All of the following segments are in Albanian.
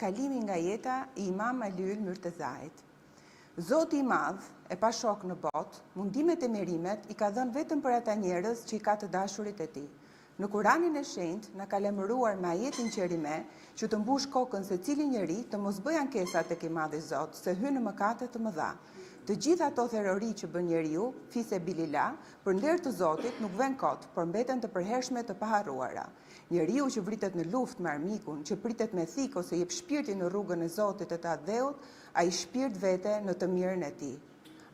kalimi nga jeta i Imam Aliul Murtezait. Zoti i madh, e pa shok në botë, mundimet e merimet i ka dhënë vetëm për ata njerëz që i ka të dashurit e tij. Në Kuranin e Shenjtë na ka lemëruar me ajetin qerime që të mbush kokën se cili njeri të mos bëj ankesa tek i madhi Zot, se hyn në mëkate të mëdha. Të gjitha ato therrori që bën njeriu, fise bilila, për nder të Zotit nuk vën kot, por mbeten të përhershme të paharruara. Njeriu që vritet në luftë me armikun, që pritet me thik ose jep shpirtin në rrugën e Zotit të ta dheut, ai shpirt vete në të mirën e tij.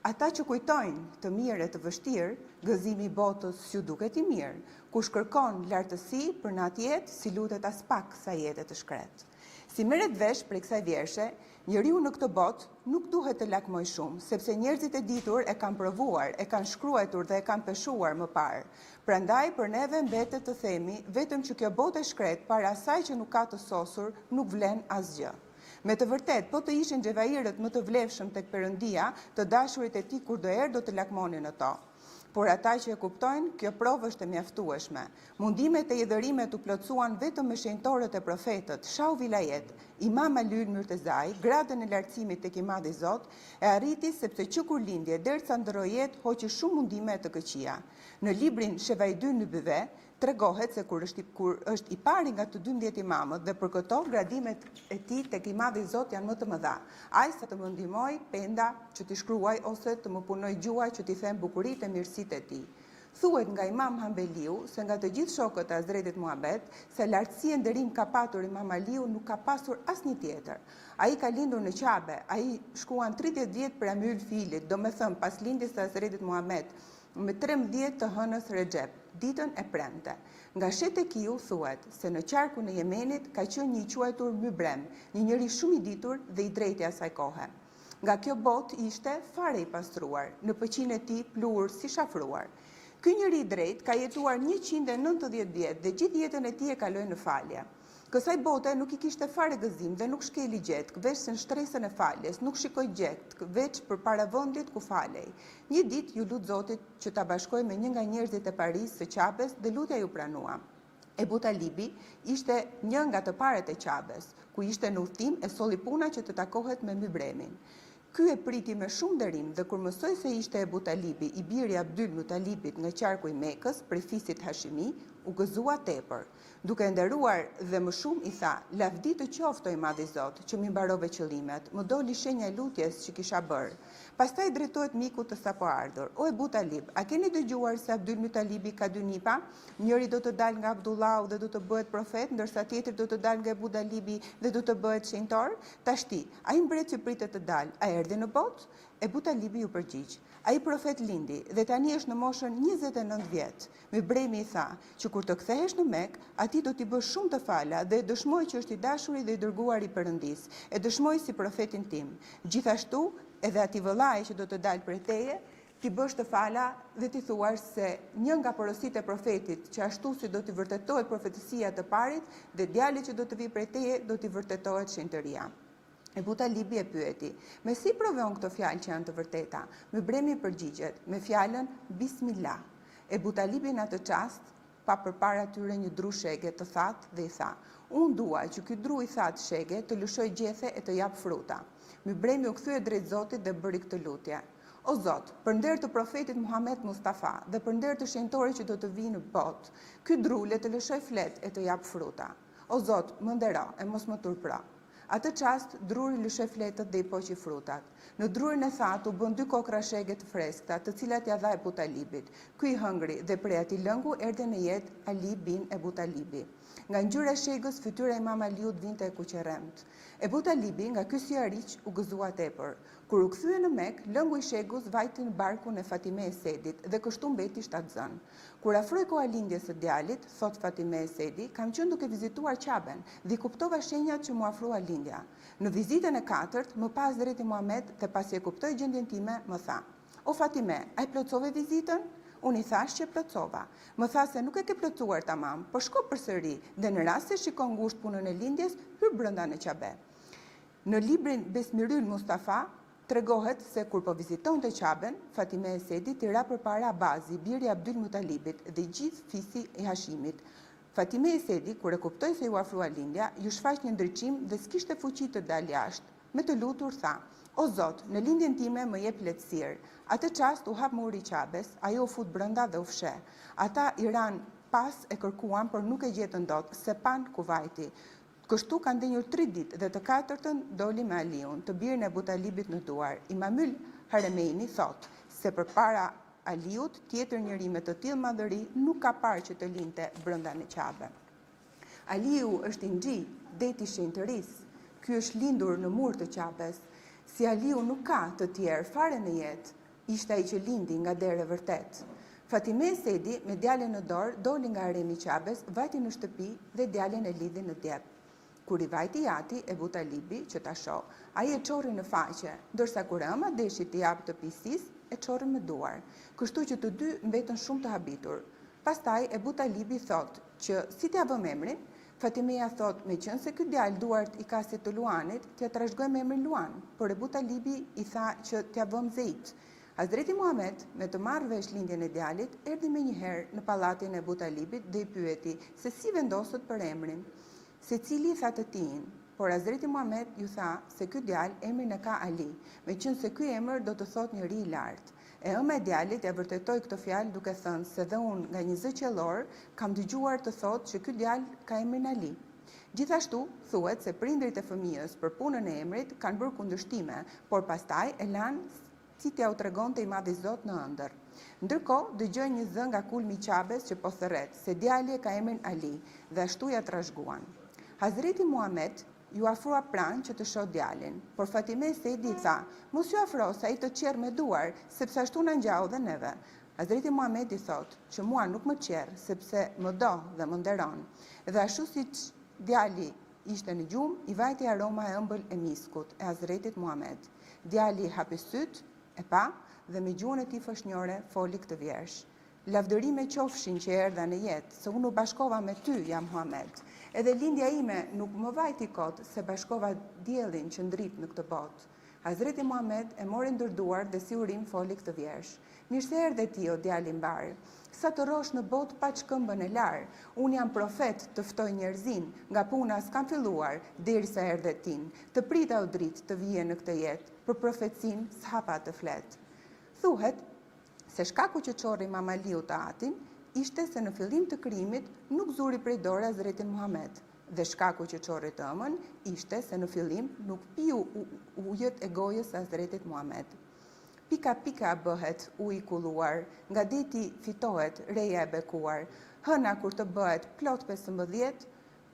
Ata që kujtojnë të mirë e të vështirë, gëzimi i botës s'ju duket i mirë. Kush kërkon lartësi për natë jetë, si lutet as pak sa jetë të shkret. Si merret vesh prej kësaj vjershe, njeriu në këtë botë nuk duhet të lakmoj shumë, sepse njerëzit e ditur e kanë provuar, e kanë shkruar dhe e kanë peshuar më parë. Prandaj për neve mbetet të themi vetëm që kjo botë e shkret para asaj që nuk ka të sosur, nuk vlen asgjë. Me të vërtet, po të ishin xhevairët më të vlefshëm tek Perëndia, të dashurit e tij kur do erë do të lakmonin ato. Por ata që e kuptojnë, kjo provë është e mjaftueshme. Mundimet e idhërimet u plotësuan vetëm me shenjtorët e profetët. Shau Vilayet, Imam Aliul Murtezai, gradën e lartësimit tek i madhi Zot, e arriti sepse që kur lindje derisa ndroi jetë hoqi shumë mundime të këqija. Në librin Shevaidyn Nubeve tregohet se kur është i pari nga të 12 imamët dhe për këto gradimet e tij tek i madhi Zot janë më të mëdha. Ai sa të më ndihmoj penda që t'i shkruaj ose të më punoj gjuaj që t'i them bukuritë e mirësitë e tij. Thuhet nga Imam Hanbeliu se nga të gjithë shokët e Hazretit Muhammed se lartësi e nderim ka patur Imam Aliu nuk ka pasur asnjë tjetër. Ai ka lindur në Qabe, ai shkuan 30 vjet për Amyl Filit, domethënë pas lindjes së Hazretit Muhammed, me 13 të hënës Rexhep, ditën e premte. Nga Shetekiu thuhet se në qarkun e Yemenit ka qenë një i quajtur Mybrem, një njeri shumë i ditur dhe i drejtë i asaj kohe. Nga kjo botë ishte fare i pastruar, në pëqinë e tij pluhur si shafruar. Ky njeri i drejtë ka jetuar 190 vjet dhe gjithë jetën e tij e kaloi në falje. Kësaj bote nuk i kishte fare gëzim dhe nuk shkeli gjetk, veç se në shtresën e faljes, nuk shikoj gjetk, veç për para vendit ku falej. Një ditë ju lut Zotit që ta bashkoj me një nga njerëzit e Paris së Qabes dhe lutja ju pranua. Ebu Talibi ishte një nga të parët e Qabes, ku ishte në udhtim e solli puna që të takohet me Mybremin. Ky e priti me shumë nderim dhe kur mësoi se ishte Ebu Talibi, i biri i Abdyl Mutalibit nga qarku i Mekës, prej fisit Hashimi, u gëzua tepër. Duke nderuar dhe më shumë i tha: "Lavdi të qoftë o i madhi Zot, që mi mbarove qëllimet, më doli shenja e lutjes që kisha bërë." Pastaj drejtohet mikut të sapo ardhur: "O Ebu Talib, a keni dëgjuar se Abdyl Mutalibi ka 2 nipa? Njëri do të dalë nga Abdullahu dhe do të bëhet profet, ndërsa tjetri do të dalë nga Ebu Talibi dhe do të bëhet shenjtor? Tashti, ai mbret që pritet të dalë, a erdhi në botë?" Ebu Talibi ju përgjigj: "Ai profet lindi dhe tani është në moshën 29 vjet." Mybremi i tha që kur të kthehesh në Mekë, ati do t'i bësh shumë të fala dhe e dëshmoj që është i dashuri dhe i dërguar i Perëndis, e dëshmoj si profetin tim. Gjithashtu, edhe ati vëllai që do të dalë prej teje, ti bësh të fala dhe ti thuash se një nga porositë e profetit, që ashtu si do t'i vërtetohet profetësia të parit dhe djali që do të vijë prej teje, do t'i vërtetohet shenjtëria." Ebu Talibi e pyeti: "Me si provon këto fjalë që janë të vërteta?" Mybremi përgjigjet me fjalën Bismillah. Ebu Talibi në atë çast pa përpara tyre një dru shege të thatë dhe i tha: "Unë dua që ky dru i thatë shege të lëshoj gjethe e të jap fruta." Mybremi u kthye drejt Zotit dhe bëri këtë lutje: "O Zot, për nder të profetit Muhammed Mustafa dhe për nder të shenjtorit që do të vijë në botë, ky dru le të lëshoj flet e të jap fruta. O Zot, më ndero e mos më turpro." Atë çast druri lëshoi fletët dhe i poqi frutat. Në drurin e thatë u bën 2 kokra shege të freskëta, të cilat ja dha Ebu Talibit. Ky i hëngri dhe prej atij lëngu erdhi në jetë Ali bin Ebu Talibi. Nga ngjyra e shegës fytyra e Imam Aliut vinte e kuqeremt. Ebu Talibi nga ky syariq u gëzua tepër. Kur u kthye në Mekë, lëngu i shegus vajti në barkun e Fatime Esedit dhe kështu mbeti shtatzën. Kur afroi koha lindjes së djalit, thot Fatime Esedi, kam qenë duke vizituar Qaben dhe kuptova shenjat që mu afrua lindja. Në vizitën e 4, më pas Hazreti Muhammed dhe pasi e kuptoi gjendjen time, më tha: "O Fatime, a e plotësove vizitën?" Unë i thash që plotësova. Më tha se nuk e ke plotësuar tamam, por shko përsëri dhe në rast se shikon ngushtë punën e lindjes, hyr brenda në Qabe. Në librin Besmirul Mustafa tregohet se kur po vizitonte Qaben, Fatime Esedi t'i ra përpara Abazi, biri i Abdyl Mutalibit dhe gjithë fisi i Hashimit. Fatime Esedi, kur e kuptoi se ju afrua lindja, ju shfaq një ndriçim dhe s'kishte fuqi të dalë jashtë. Me të lutur tha: "O Zot, në lindjen time më jep lehtësirë." Atë çast u hap muri i Qabes, ajo u fut brenda dhe u fshe. Ata i ran pas e kërkuan, por nuk e gjetën dot, se pan Kuvajti. Kështu ka ndenjur 3 ditë dhe të 4-tën doli me Aliun, të birin e Butalibit në duar. Imamul Haremeini thot se përpara Aliut, tjetër njeri me të tillë madhëri nuk ka parë që të linte brenda në Qabe. Aliu është i ngji, deti shenjtërisë. Ky është lindur në mur të Qabes. Si Aliu nuk ka të tjerë fare në jetë, ishte ai që lindi nga derë e vërtet. Fatime Esedi me djalin në dorë doli nga haremi i Qabes, vajti në shtëpi dhe djalin e lidhi në djep. Kur i vajti jati e Butalibi që ta shoh, ai e çorri në faqe, ndërsa kur ëma deshi t'i jap të pisisë, e çorri me duar. Kështu që të dy mbetën shumë të habitur. Pastaj e Butalibi thot që si t'ja vëm emrin, Fatimeja thot me qenë se ky djalë duart i ka si të Luanit, t'ja trashëgojmë emrin Luan, por e Butalibi i tha që t'ja vëm Zeid. Hazreti Muhamet, me të marrë vesh lindjen e djalit, erdhi menjëherë në pallatin e Butalibit dhe i pyeti se si vendosët për emrin. Secili tha të tijin, por Hazreti Muhamet ju tha se ky djalë emrin e ka Ali, me qenë se ky emër do të thot njeri i lartë. E ëma e djalit ja vërtetoi këtë fjalë duke thënë se dhe unë nga një zë qellor kam dëgjuar të thotë që ky djalë ka emrin Ali. Gjithashtu, thuhet se prindrit e fëmijës për punën e emrit kanë bërë kundërshtime, por pastaj e lanë si t'ja u tregonte i Madhi Zot në ëndër. Ndërkohë, dëgjoi një zë nga kulmi i Qabes që po thërret se djali e ka emrin Ali dhe ashtu ja trashëguan. Hazreti Muhamet ju afrua pranë që të shoh djalin, por Fatime Esedi tha: "Mos ju afro sa i të qerr me duar, sepse ashtu na ngjau dhe neve." Hazreti Muhamet i thot që mua nuk më qerr, sepse më do dhe më nderon. Dhe ashtu siç djali ishte në gjumë, i vajti aroma e ëmbël e miskut e Hazretit Muhamet. Djali hapi syt, e pa, dhe me gjuhën e tij foshnjore foli këtë vjersh: "Lavdërime qofshin që erdha në jetë, se unë u bashkova me ty, ja Muhamet. Edhe lindja ime nuk më vajti kot, se bashkova diellin që ndrit në këtë botë." Hazreti Muhamet e mori ndërduar dhe si urim foli këtë vjersh: "Mirë se erdhe ti, o djali i mbar. Sa të rrosh në botë pa këmbën e lar, unë jam profet të ftoj njerëzin, nga puna s'kam filluar derisa erdhe tin. Të prita o dritë të vije në këtë jetë, për profetsin s'hapa të flet." Thuhet se shkaku që çorri Imam Aliu të atin ishte se në fillim të krijimit nuk zuri prej dore Hazretin Muhamet, dhe shkaku që çorri të ëmën ishte se në fillim nuk piu ujët e gojës së Hazretit Muhamet. Pika pika bëhet uji i kulluar, nga deti fitohet reja e bekuar. Hëna kur të bëhet plot 15,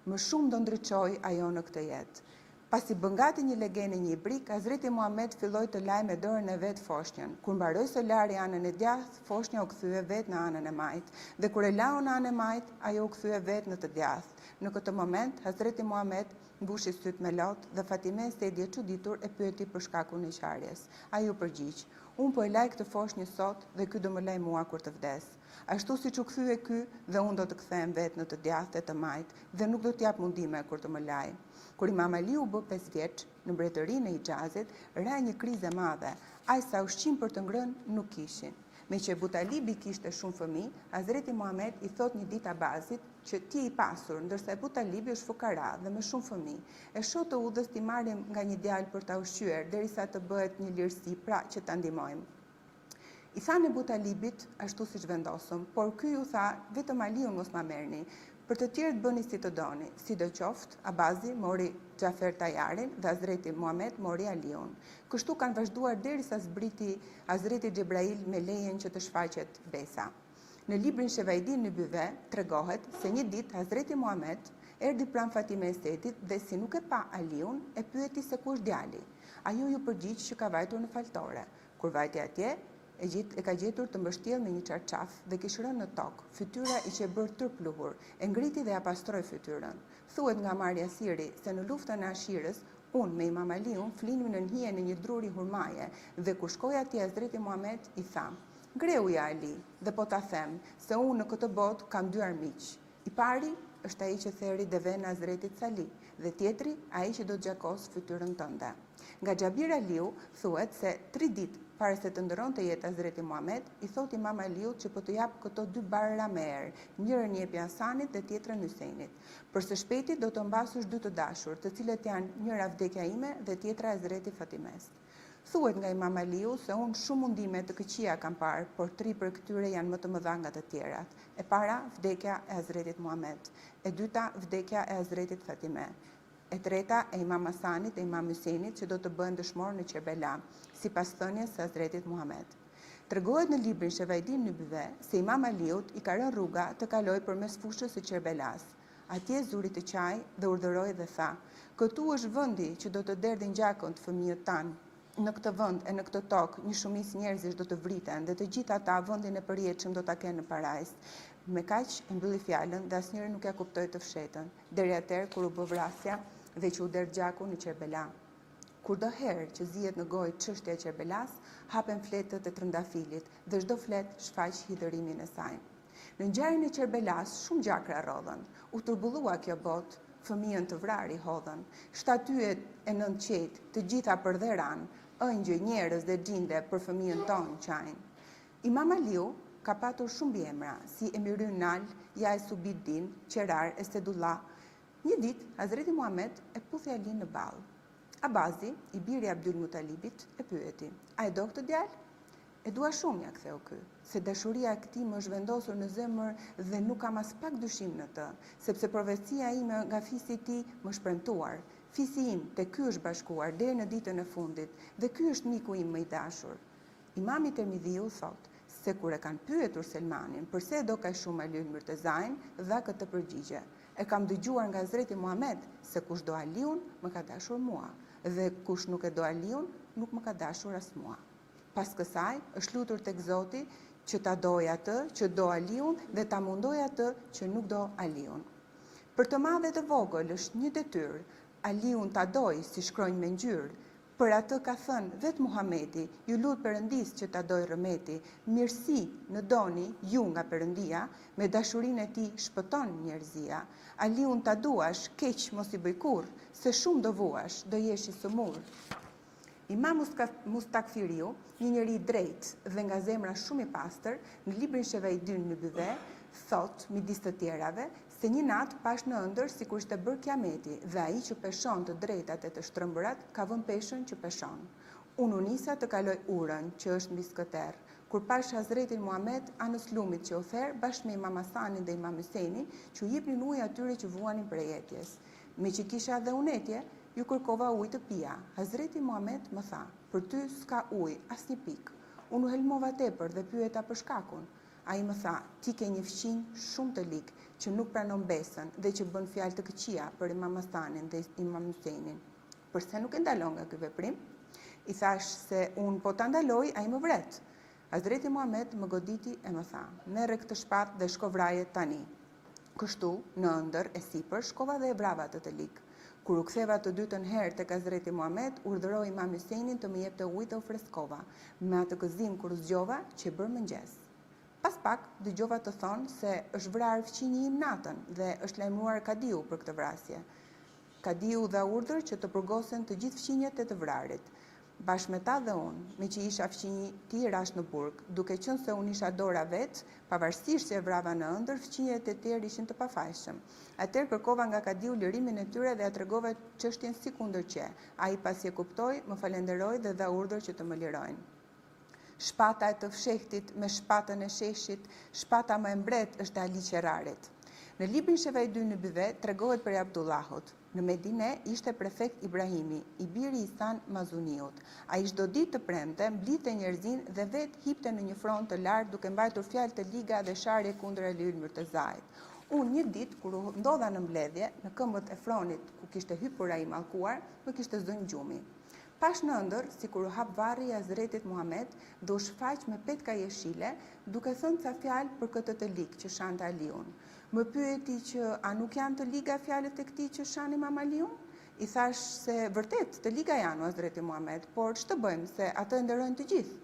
më shumë do ndriçoj ajo në këtë jetë. Pasi bëngati një legenë një ibrik, Hazreti Muhamet filloi të lajë me dorën e vet foshnjën. Kur mbaroi së lari anën e djathtë, foshnja u kthye vet në anën e majtë, dhe kur e lau në anën e majtë, ajo u kthye vet në të djathtë. Në këtë moment, Hazreti Muhamet mbushi syt me lot dhe Fatime Esedi e çuditur e pyeti për shkakun e qarjes. Ai u përgjigj: "Unë po e laj këtë foshnjë sot dhe ky do më laj mua kur të vdes. Ashtu siç u kthye ky, dhe unë do të kthehem vet në të djathtë e të majtë dhe nuk do t'jap mundime kur të më laj." Kur Imam Aliu bë 5 vjeç, në mbretërinë e Hixhazit, ra një krizë e madhe. Aq sa ushqim për të ngrënë nuk kishin. Me që Butalibi kishte shumë fëmijë, Hazreti Muhamet i thot një ditë Abasit që ti i pasur, ndërsa e Butalibi është fukara dhe me shumë fëmijë. E shoh të udhës t'i marrim nga një djalë për ta ushqyer derisa të bëhet një lirësi, pra që ta ndihmojmë. I thanë Butalibit ashtu siç vendosëm, por ky ju tha: "Vetëm Aliun mos ma merrni. Për të tjerët bëni si të doni." Sidoqoftë, Abazi mori Xhafer Tajarin dhe Hazreti Muhamet mori Aliun. Kështu kanë vazhduar derisa zbriti Hazreti Xhebrail me lejen që të shfaqet besa. Në librin Shevaidin në Byve tregohet se një ditë Hazreti Muhamet erdhi pranë Fatime Esedit dhe si nuk e pa Aliun, e pyeti se ku është djali. Ajo ju përgjigj që ka vajtur në faltore. Kur vajti atje, e ka gjetur të mbështjell me një çarçaf dhe kishte rënë në tokë. Fytyra i që bërë tër pluhur, e ngriti dhe ja pastroi fytyrën. Thuhet nga Marja Siri se në luftën e Ashirës, unë me Imam Aliun flinim në nhije në një druri hurmaje dhe kur shkoi atje Hazreti Muhamet i tha: "Greu ja Ali, dhe po ta them se unë në këtë botë kam 2 armiq. I pari është ai që theri devën e Hazretit Sali dhe tjetri ai që do të gjakos fytyrën tënde." Nga Xhabir Aliu thuhet se 3 ditë para se të ndëronte jetë Hazreti Muhammed, i thot Imam Aliut që po të jap këto 2 barra me erë, njërën i jepi Hasanit dhe tjetrën Hysejnit. Për së shpejti do të mbasush 2 të dashur, të cilët janë njëra vdekja ime dhe tjetra Hazreti Fatimes. Thuhet nga Imam Aliu se unë shumë mundime të këqija kam parë, por 3 për këtyre janë më të mëdha nga të tjerat. E para, vdekja e Hazretit Muhammed. E dyta, vdekja e Hazretit Fatime. E treta, e Imam Hasanit e Imam Hysejnit që do të bëhen dëshmor në Kerbela, sipas thënies së Hazretit Muhammed. Tregohet në librin Shevaidin Nubive se Imam Aliut i ka rënë rruga të kalojë përmes fushës së Kerbelas. Atje zuri të qaj dhe urdhëroi dhe tha: "Këtu është vendi që do të derdhin gjakun të fëmijët tanë. Në këtë vend e në këtë tokë një shumicë njerëzish do të vriten dhe të gjithë ata vendin e përjetshëm do ta kenë në parajs." Me kaq e mbylli fjalën dhe asnjëri nuk ja kuptoi të fshetën, deri atëherë kur u bë vrasja dhe që u derdh gjaku në Kerbela. Kurdo herë që zihet në gojë çështja e Kerbelas, hapen fletët e trëndafilit dhe çdo flet shfaq hidhërimin e saj. Në ngjarjen e Kerbelas shumë gjakra rrodhen. U turbullua kjo botë, fëmijën të vrarë i hodhën, shtatyet e 9 qetë, të gjitha përdheran, ëngjëj, njerëz dhe xhinde për fëmijën tonë qajnë. Imam Aliu ka patur shumë biemra, si Emirun Nal, Jaj Subiddin, Qerar, Estedullah. Një ditë, Hazreti Muhammed e puthi Alin në ballë. Abazi, i biri Abdul Mutalibit, e pyeti: "A e do këtë djalë?" "E dua shumë", ja ktheu ky, "se dashuria e këtij më është vendosur në zemër dhe nuk kam as pak dyshim në të, sepse profecia ime nga fisi i tij më është premtuar. Fisi im te ky është bashkuar deri në ditën e fundit dhe ky është miku im më i dashur." Imami Tirmidhiu thotë se kur e kanë pyetur Selmanin përse e do kaq shumë Aliun Murtezain, dha këtë përgjigje: "E kam dëgjuar nga Hazreti Muhammed se kush do Aliun më ka dashur mua, dhe kush nuk e do Aliun nuk më ka dashur as mua." Pas kësaj është lutur tek Zoti që ta dojë atë që do Aliun dhe ta mundojë atë që nuk do Aliun. Për të madhe të vogël është një detyrë, Aliun ta dojë si shkronjë me ngjyrë. Për atë ka thënë vetë Muhamedi: "Ju lut Perëndis që ta dojë rrëmeti, mirësi në doni ju nga Perëndia, me dashurinë e tij shpëton njerëzia. Aliun ta duash, keq mos i bëj kurrë, se shumë do vuash, do jesh i sëmur." Imam Mustakfiriu, një njeri i drejtë dhe nga zemra shumë i pastër, në librin Shevaidin Nubive, thot, midis të tjerave, se një natë pash në ëndër sikur ishte bërë kiameti dhe ai që peshon të drejtat e të shtrëmbërat ka vënë peshën që peshon. Unë u nisa të kaloj urën që është mbi skëter, kur pash Hazretin Muhammed anës lumit që u therr bashkë me Imam Hasanin dhe Imam Hysejnin që u jepnin ujë atyre që vuanin prej etjes. Me që kisha dhe unë ju kërkova ujë të pija. Hazreti Muhammed më tha: "Për ty s'ka ujë, as një pikë." Unë u helmova tepër dhe pyeta për shkakun. Ai më tha: "Ti ke një fëmijë shumë të ligë që nuk pranon besën dhe që bën fjalë të këqija për Imam Hasanin dhe Imam Hysejnin. Përse nuk e ndalon nga ky veprim?" I thash se unë po ta ndaloj, ai më vret. Hazreti Muhammed më goditi e më tha: "Merre këtë shpatë dhe shko vraje tani." Kështu, në ëndër e sipër shkova dhe e vrava atë të ligë. Kur u ktheva të dytën herë tek Hazreti Muhammed, urdhëroi Imam Hysejnin të më jepte ujë dhe u freskova, me atë gëzim kur zgjova që bër mëngjes. Pas pak dëgjova të thonë se është vrarë fëmijë im natën dhe është lajmëruar Kadiu për këtë vrasje. Kadiu dha urdhër që të përgosen të gjithë fëmijët e të vrarit. Bashkë me ta dhe unë, me që isha fëmijë ti rash në burg, duke qenë se unë isha dora vetë, pavarësisht se e vrava në ëndër, fëmijët e tjerë ishin të pafajshëm. Atëherë kërkova nga Kadiu lirimin e tyre dhe ja tregova çështjen si kundërqe. Ai pasi e kuptoi, më falenderoi dhe dha urdhër që të më lirojnë. Shpata e të fshehtit me shpatën e sheshit, shpata më e mbret është Ali Qerarit. Në librin Shevaidin Nubive tregohet për Abdullahut. Në Medine ishte prefekt Ibrahimi, i biri i San Mazuniut. Ai çdo ditë të premte mblidhte njerëzin dhe vetë hipte në një front të lartë duke mbajtur fjalë të liga dhe sharje kundër Aliut Murtezait. Unë një ditë kur u ndodha në mbledhje, në këmbët e fronit ku kishte hyrë ai mallkuar, më kishte zënë gjumi. Pash në ëndër, sikur u hap varri i Hazretit Muhammed dhe u shfaq me petka jeshile, duke thënë ca fjalë për këtë të ligë që shante Aliun. Më pyeti që a nuk janë të liga fjalët e këtij që shani Imam Aliun? I thash se vërtet të liga janë o Hazreti Muhammed, por ç'të bëjmë se atë nderojnë të gjithë.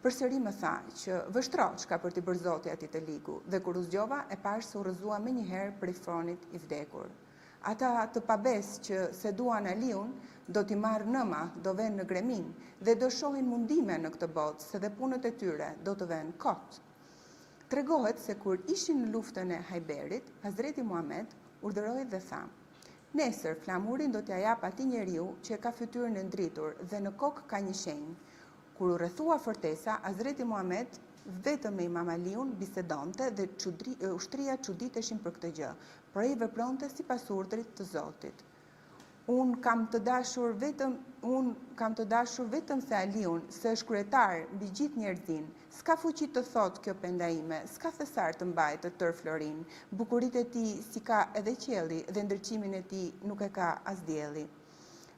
Përsëri më tha që vështro çka për t'i bërë Zoti atij të ligu dhe kur u zgjova e pash se u rrëzua menjëherë prej fronit i vdekur. Ata të pabes që se duan Aliun, do t'i marrë nëma, do venë në gremin, dhe do shohin mundime në këtë botë, se dhe punët e tyre do të venë kot. Tregohet se kur ishin në luftën e Hajberit, Hazreti Muhammed urdhëroi dhe tha: "Nesër flamurin do t'ja jap atij njeriu që ka fytyrën e ndritur dhe në kokë ka një shenjë." Kur u rrethua fortesa, Hazreti Muhammed vetëm me Imam Aliun bisedonte dhe ushtria çuditeshin për këtë gjë, por ai vepronte sipas urdhrit të Zotit. Unë kam të dashur vetëm se Aliun, se është kryetar mbi gjithë njerëzin, s'ka fuqi të thotë kjo penda ime, s'ka thesar të mbajë të tërë Florin, bukuritë e tij si ka edhe qielli dhe ndërqimin e tij nuk e ka as dielli.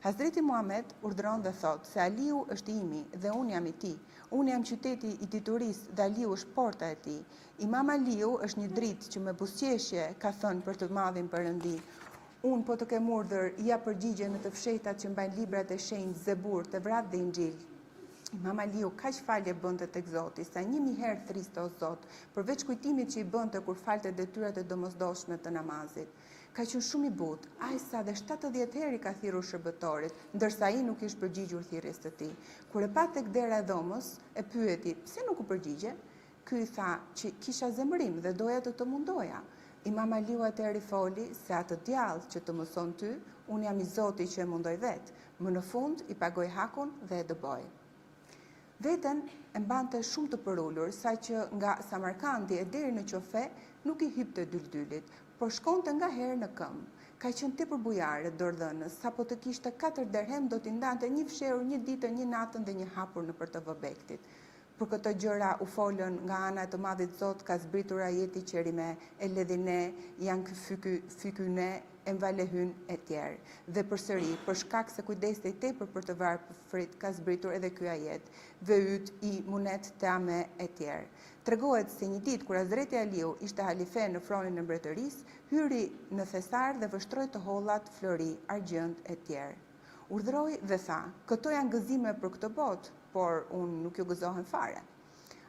Hazreti Muhammed urdhëron dhe thot se Aliu është imi dhe unë jam i tij. Unë jam qyteti i diturisë dhe Aliu është porta e tij. Imam Aliu është një dritë që me buzëqeshje ka thënë për të madhin Perëndi: "Unë po të kem urdhër, ja përgjigje në të fshehtat që mbajnë librat e shenjtë, Zebur, Tevrat dhe Injil." Imam Aliu kaq falje bënte tek Zoti, sa 1000 herë thriste o Zot, përveç kujtimit që i bënte kur falte detyrat e domosdoshme të namazit. Ka qenë shumë i butë, aq sa dhe 70 herë i ka thirrur shërbëtorit, ndërsa ai nuk ishte përgjigjur thirrjes së tij. Kur e pa tek dera e dhomës, e pyeti: "Pse nuk u përgjigje?" Ky i tha që kisha zemërim dhe doja të mundoja. Imam Aliu atëherë i foli se atë djallë që të mëson ty, unë jam i Zoti që e mundoj vetë, më në fund i pagoj hakun dhe e dëboj. Veten e mbante shumë të përullur, sa që nga Samarkandi e deri në qofe nuk i hypte dyldylit, por shkonte nga herë në këmbë. Ka qenë tepër bujare dordhënës, sa po të kishte 4 derhem do t'i ndante një fshehur, një ditën, një natën dhe një hapur nëpër të vëbektit. Për këto gjëra u folën nga ana e të Madhit Zot, ka zbritur ajeti qerime, e ledhine, janë fykyne, e mvalehyn e tjerë. Dhe përsëri, për shkak se kujdeste i tepër për të varfrit, ka zbritur edhe ky ajet, veut i munet tame e tjerë. Tregohet se një ditë kur Hazreti Aliu ishte halife në fronin e mbretërisë, hyri në thesar dhe vështroi të hollat, flori, argjend e tjerë. Urdhëroi dhe tha: "Këto janë gëzime për këtë botë, por unë nuk ju gëzohem fare.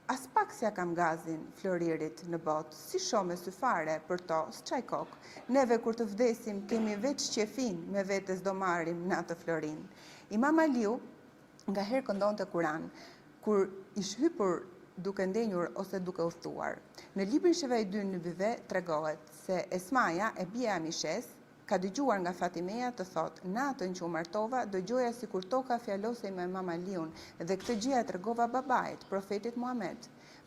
As pak se ja kam gazin floririt në botë, si shoh me sy fare për to, s'çaj kokë. Neve kur të vdesim kemi veç qefin, me vetes do marrim në atë florin." Imam Aliu nga herë këndonte Kur'an, kur ish hypur duke ndenjur ose duke udhëtuar. Në librin Sheva i 2 në Bive tregohet se Esmaja, e bia e Amishes, ka dëgjuar nga Fatimeja të thotë: "Natën që u martova, dëgjoja sikur toka fjalosej me Imam Aliun dhe këtë gjë e tregova babait, profetit Muhammed.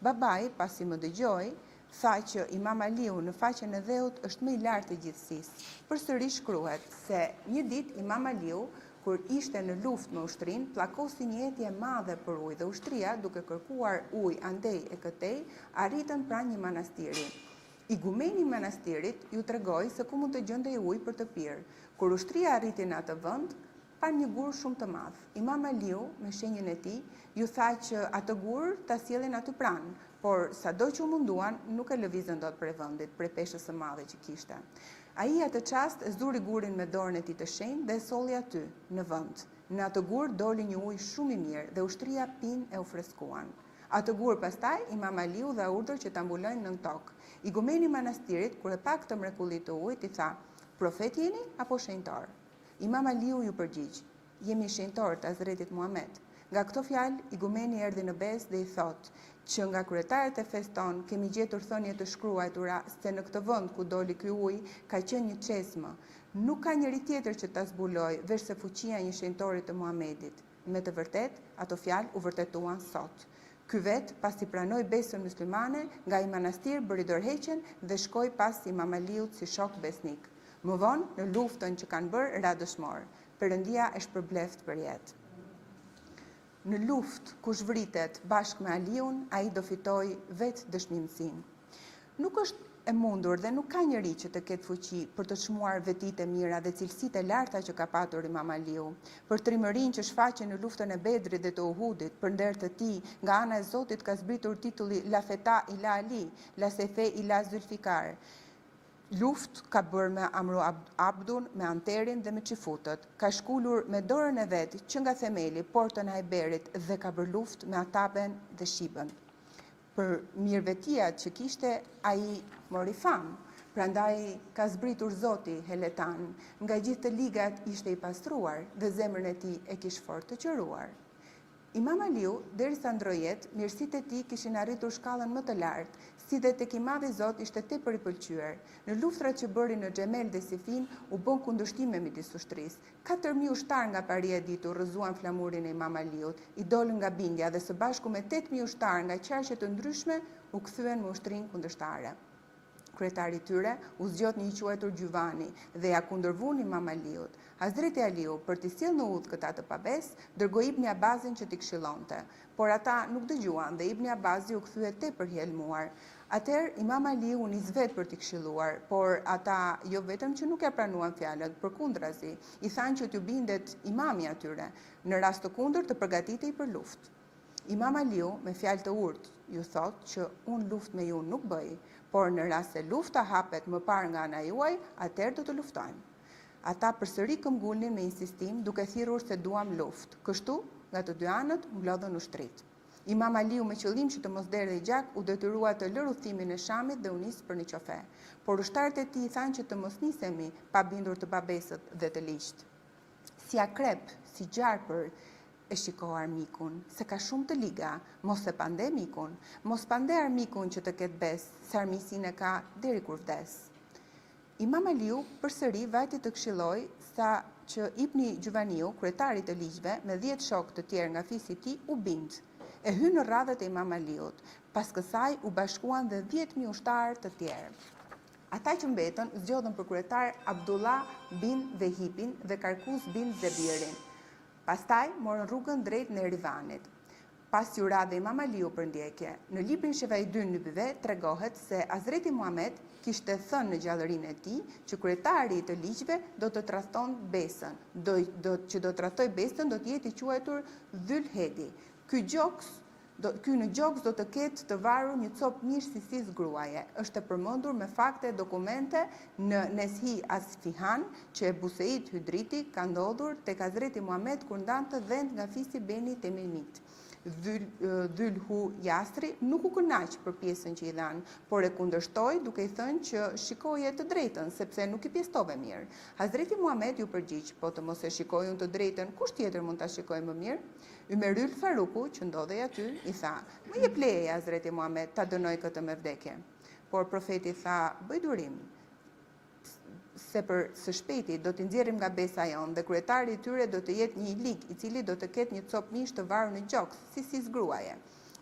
Babai, pasi më dëgjoi, tha që Imam Aliu në faqen e dheut është më i lartë i gjithësisë." Përsëri shkruhet se një ditë Imam Aliu, kur ishte në luftë me ushtrinë, pllakosi një etje e madhe për ujë dhe ushtria, duke kërkuar ujë andej e këtej, arritën pranë një manastiri. Igumeni i manastirit ju tregoi se ku mund të gjendej ujë për të pirë. Kur ushtria arriti në atë vend, pa një gur shumë të madh. Imam Aliu, me shenjën e tij, ju tha që atë gur ta sjellin aty pranë, por sado që u munduan, nuk e lëvizën dot prej vendit, prej peshës së madhe që kishte. Ai atë çast e zuri gurin me dorën e tij të shenjtë dhe e solli aty, në vend. Në atë gur doli një ujë shumë i mirë dhe ushtria pinë e u freskuan. Atë gur pastaj Imam Aliu dha urdhër që ta mbulojnë nën tokë. Igumeni i manastirit, kur e pa këtë mrekulli të ujit, i tha: "Profet jeni apo shenjtor?" Imam Aliu ju përgjigj: "Jemi shenjtor të Hazretit Muhammed." Nga këto fjalë, igumeni erdhi në besë dhe i thotë që nga kryetarët e fesë tonë kemi gjetur thënie të shkruara se në këtë vend ku doli ky ujë ka qenë një çesmë. Nuk ka njëri tjetër që ta zbuloj veç se fuqia një shenjtori të Muhamedit. Me të vërtet, ato fjalë u vërtetuan sot. Ky vet, pasi pranoi besën muslimane, nga i manastir bëri dorëheqjen dhe shkoi pas Imam Aliut si shok besnik. Më vonë, në luftën që kanë bërë, ra dëshmor. Perëndia e shpërbleft për jetë. Në luftë, kush vritet bashkë me Aliun, ai do fitoj vetë dëshmimsinë. Nuk është e mundur dhe nuk ka njeri që të ketë fuqi për të çmuar vetitë e mira dhe cilësitë e larta që ka patur Imam Aliu, për trimërinë që shfaqen në luftën e Bedrit dhe të Uhudit, për nder të tij, nga ana e Zotit ka zbritur titulli La Feta ila Ali, La Sefe ila Zulfikar. Luftë ka bërë me Amru Abdun, me Anterin dhe me Çifutët. Ka shkulur me dorën e vet që nga themeli portën e Hajberit dhe ka bërë luftë me Ataben dhe Shibën. Për mirëvetiat që kishte, ai mori famë. Prandaj ka zbritur Zoti Heletan, nga gjithë të ligat ishte i pastruar dhe zemrën e tij e kishte fort të qëruar. Imam Aliu, derisa ndroi jetë, mirësitë e tij kishin arritur shkallën më të lartë, si dhe tek i madhi Zot ishte tepër i pëlqyer. Në luftrat që bëri në Xhemel dhe Sifin u bën kundërshtime midis ushtrisë. 4.000 ushtar nga paria e ditur rrëzuan flamurin e Imam Aliut, i dolën nga bindja dhe së bashku me 8.000 ushtar nga qarqe të ndryshme u kthyen në ushtrinë kundërshtare. Kryetari i tyre u zgjot një i quajtur Gjuvani dhe ja kundërvun Imam Aliut. Hazreti Aliu, për t'i sjellë në udhë këta të pabes, dërgoi Ibn Abbasin që t'i këshillonte, por ata nuk dëgjuan dhe Ibn Abbasi u kthye tepër helmuar. Atëherë Imam Aliu u nis vetë për t'i këshilluar, por ata jo vetëm që nuk ja pranuan fjalët, përkundrazi, i thanë që t'u bindet imami atyre, në rast të kundërt të përgatitej për luftë. Imam Aliu, me fjalë të urtë, ju thotë që unë luftë me ju nuk bëj, por në rast se lufta hapet më parë nga ana juaj, atëherë do të luftojmë. Ata përsëri këmbgulnin me insistim, duke thirrur se duam luftë. Kështu, nga të dy anët mblodhen ushtrit. Imam Aliu, me qëllim që të mos derdhej gjak, u detyrua të lërë udhëtimin e Shamit dhe u nis për një qofe. Por ushtarët e tij thanë që të mos nisemi pa bindur të babesët dhe të ligjt. Si akrep, si gjarpër, e shiko armikun, se ka shumë të liga, mos e pande mikun, mos pande armikun që të ketë bes, se armisin e ka deri kur vdes. Imam Aliu përsëri vajti të këshilloi sa që Ibni Gjuvaniu, kryetari të ligjve, me 10 shok të tjerë nga fisi i tij, u bind. E hyn në radhët e Imam Aliut. Pas kësaj u bashkuan dhe 10.000 ushtarë të tjerë. Ata që mbetën zgjodhen për kryetar Abdullah bin Vehibin dhe Karkus bin Zebirin. Pastaj morën rrugën drejt në Erivanit. Pas që ura dhe Imam Aliu për ndjekje, në librin Shevaidyn Nubive tregohet se Hazreti Muhammed kishte thënë në gjallërinë e tij që kryetari i të ligjve do të tradhton besën, që do të tradhtoj besën do të jetë i quajtur Dhul Hedi. Ky në gjoks do të ketë të varur një copë mish si gruaje. Është e përmendur me fakte dokumente në Neshi Asfihan që Ebu Seid Hydriti ka ndodhur tek Hazreti Muhammed kur ndante dhënë nga fisi Beni Temimit. Dhulhu Jasri nuk u kënaq për pjesën që i dhanë, por e kundërshtoi duke i thënë që shikoje të drejtën, sepse nuk i pjestove mirë. Hazreti Muhammed ju përgjigj, po të mos e shikojun të drejtën, kush tjetër mund ta shikojë më mirë? Ymeryl Faruku, që ndodhej aty, i tha, më jep leje Hazreti Muhammed ta dënoj këtë me vdekje. Por profeti tha, bëj durim, se për së shpejti do t'i nxjerrim nga besa jon dhe kryetari i tyre do të jetë një lig i cili do të ketë një copë mish të varur në gjoks, si gruaje.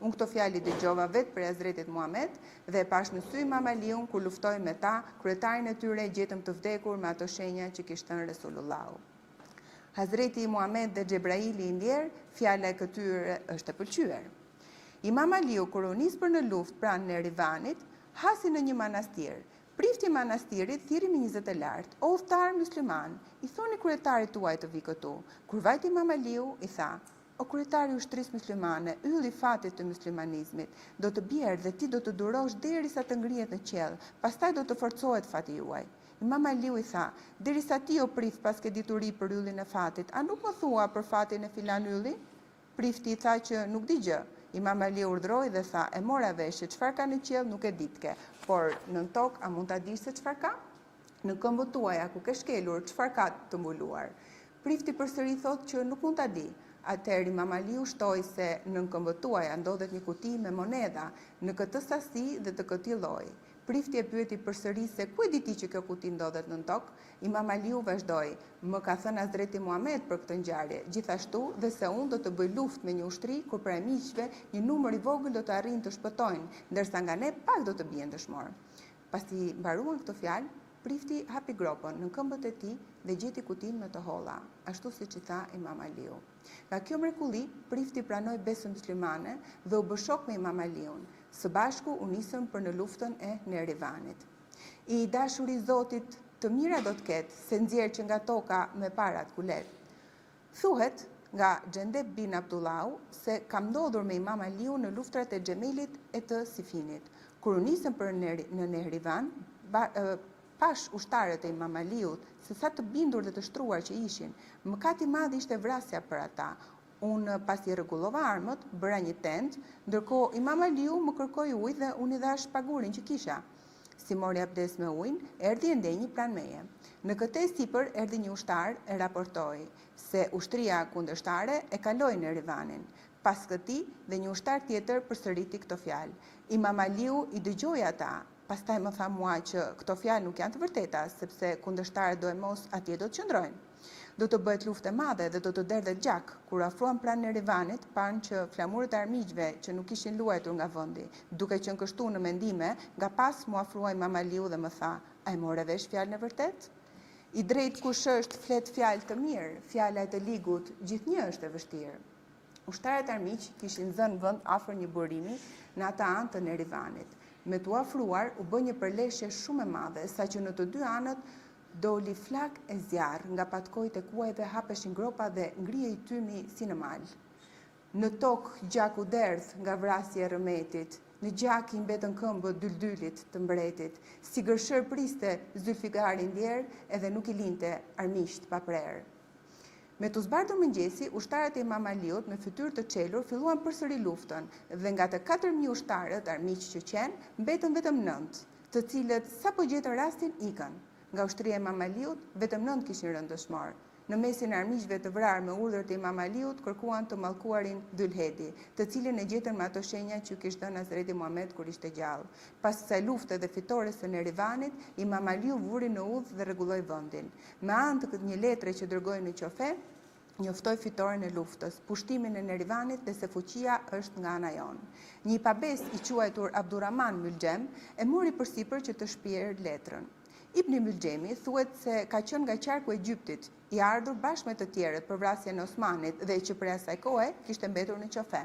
Unë këto fjali dëgjova vetë për Hazretit Muhammed dhe pash në sy Imam Aliun kur luftoi me ta, kryetarin e tyre gjetëm të vdekur me ato shenja që kishte thënë Resulullahu. Hazreti Muhammed dhe Xhebraili i ndjer, fjala e këtyre është e pëlqyer. Imam Aliu kur u nis për në luftë pranë në Erivanit, hasi në një manastir. Prifti manastirit thiri me 20 e lartë, o udhëtar musliman, i thoni kryetarit tuaj të vi këtu. Kur vajti Imam Aliu, i tha, o kryetari i ushtrisë muslimane, ylli fatit të muslimanizmit, do të bjerë dhe ti do të durosh derisa të ngrihet në qiell, pastaj do të forcohet fati juaj. Imam Aliu i tha, derisa ti o prif pas ke dituri për yllin e fatit, a nuk më thua për fatin e filan ylli? Prifti i tha që nuk di gjë. Imam Aliu urdhroi dhe tha, e mora vesh që çfarë ka në qiell nuk e ditke, por në tokë a mund ta dish se çfarë ka? Në këmbët tuaja ku ke shkelur çfarë ka të mbuluar? Prifti përsëri thotë që nuk mund ta di. Atëherë Imam Aliu shtoi se në këmbët tuaja ndodhet një kuti me monedha në këtë sasi dhe të këtij lloji. Prifti e pyeti përsëri se ku e di ti që kjo kuti ndodhet në tokë? Imam Aliu vazhdoi, më ka thënë Hazreti Muhammed për këtë ngjarje, gjithashtu dhe se unë do të bëj luftë me një ushtri kur prej miqve një numër i vogël do të arrijnë të shpëtojnë, ndërsa nga ne pak do të bien dëshmor. Pasi mbaruan këto fjalë, prifti hapi gropën në këmbët e tij dhe gjeti kutinë me të holla, ashtu siç i tha Imam Aliu. Nga kjo mrekulli, prifti pranoi besën muslimane dhe u bë shok me Imam Aliun. Së bashku u nisën për në luftën e Nerivanit. I dashuri Zotit, të mira do të ketë se nxjerr që nga toka me parat kulet. Thuhet nga Xhendeb bin Abdullahu se ka ndodhur me Imam Aliun në luftrat e Xhemelit e të Sifinit. Kur u nisën për në Nerivan, pash ushtarët e Imam Aliut se sa të bindur dhe të shtruar që ishin, mëkati i madh ishte vrasja për ata. Unë pasi rregullova armët, bëra një tent, ndërkohë Imam Aliu më kërkoi ujë dhe unë i dhash pagurin që kisha. si mori abdes me ujin, erdhi ende një pranmeje. Në këtë sipër erdhi një ushtar e raportoi se ushtria kundërshtare e kaloi në Erivanin. Pas këtij dhe një ushtar tjetër përsëriti këto fjalë. Imam Aliu i dëgjoi ata, pastaj më tha mua që këto fjalë nuk janë të vërteta, sepse kundërshtarët do e mos atje do të qëndrojnë. Do të bëhet luftë e madhe dhe do të derdhet gjak. Kur afruan pranë Erivanit, panë që flamurët e armiqve që nuk ishin luajtur nga vendi, duke qenë kështu në mendime, nga pas mu afruaj Imam Aliu dhe më tha: "A e morë vesh fjalën e vërtet?" I drejt kush është flet fjalë të mirë, fjala e të ligut gjithnjë është e vështirë. Ushtarët armiq kishin zënë vend afër një burimi në atë anë të Erivanit. Me t'u afruar u bë një përleshje shumë e madhe, saqë në të dy anët doli flak e zjarr, nga patkojt e kuajve hapeshin gropa dhe ngrihej tymi si në mal. Në tokë gjaku derdh nga vrasja e rëmetit, në gjak i mbetën këmbët dyldylit të mbretit, si gërshër priste Zylfikari ndjerë edhe nuk i linte armiqt pa prerë. Me të zbardhur mëngjesi, ushtarët e Imam Aliut me fytyrë të çelur filluan përsëri luftën dhe nga të 4.000 ushtarët armiq që qenë, mbetën vetëm 9, të cilët sapo gjetën rastin ikën. Nga ushtria e Imam Aliut, vetëm 9 kishin rënë dëshmor. Në mesin e armiqve të vrarë me urdhër të Imam Aliut kërkuan të mallkuarin Dylhedi, të cilin e gjetën me ato shenja që kishte dhënë Hazreti Muhammed kur ishte gjallë. Pas kësaj lufte dhe fitores së Erivanit, Imam Aliu vuri në udhë dhe rregulloi vendin. Me anë të një letre që dërgoi në qofe, njoftoi fitoren e luftës, pushtimin e Erivanit dhe se fuqia është nga ana jonë. Një pabes i quajtur Abdurrahman Mylxhem e mori përsipër që të shpjerë letrën. Ibn Mylxhemi thuhet se ka qenë nga qarku e Egyptit, i ardhur bashkë me të tjerët për vrasjen e Osmanit dhe që prej asaj kohe kishte mbetur në qofe.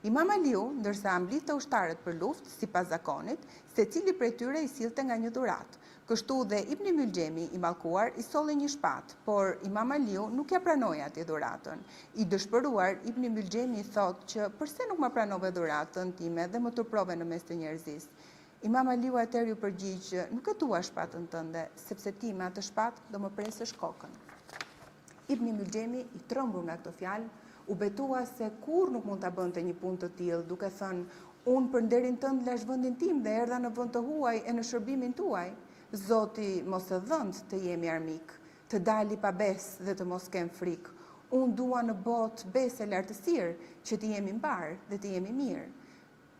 Imam Aliu, ndërsa mblidhte ushtarët për luftë sipas zakonit, secili prej tyre i sillte nga një dhuratë. Kështu dhe Ibn Mylxhemi i mallkuar i solli një shpatë, por Imam Aliu nuk ja pranoi atë dhuratën. I dëshpëruar, Ibn Mylxhemi i thotë që pse nuk më pranove dhuratën time dhe më turprove në mes të njerëzisë. Imam Aliu atëherë ju përgjigj që nuk e dua shpatën tënde, sepse ti me atë shpatë do më presësh kokën. Ibn Mylxhemi i trembur nga këto fjalë, u betua se kur nuk mund ta bënte një punë të tillë, duke thënë: "Unë për nderin tënd lash vendin tim dhe erdha në vend të huaj e në shërbimin tuaj. Zoti mos e dhënd të jemi armik, të dali pa besë dhe të mos kem frikë. Unë dua në botë besë e lartësirë, që të jemi mbar dhe të jemi mirë."